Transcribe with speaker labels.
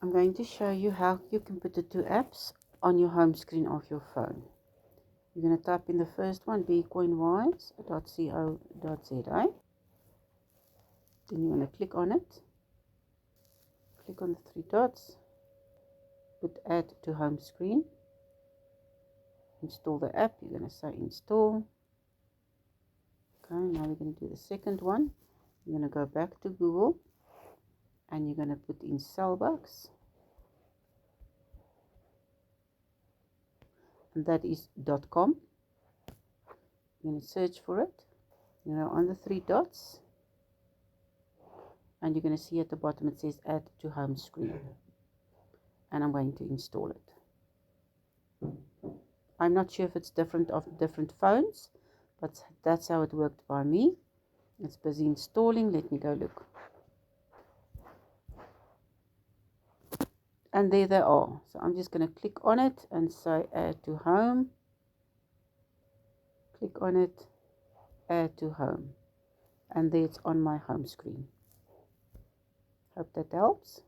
Speaker 1: I'm going to show you how you can put the two apps on your home screen of your phone. You're going to type in the first one, bcoinwise.co.za. Then you want to click on it. Click on the three dots. Put add to home screen. Install the app. You're going to say install. Okay, now we're going to do the second one. You're going to go back to Google and you're going to put in Cellbox. And that is .com. You're going to search for it. On the three dots. And you're going to see at the bottom it says add to home screen. And I'm going to install it. I'm not sure if it's different of different phones, but that's how it worked by me. It's busy installing. Let me go look. And there they are. So I'm just going to click on it and say add to home. Click on it, add to home. And there it's on my home screen. Hope that helps.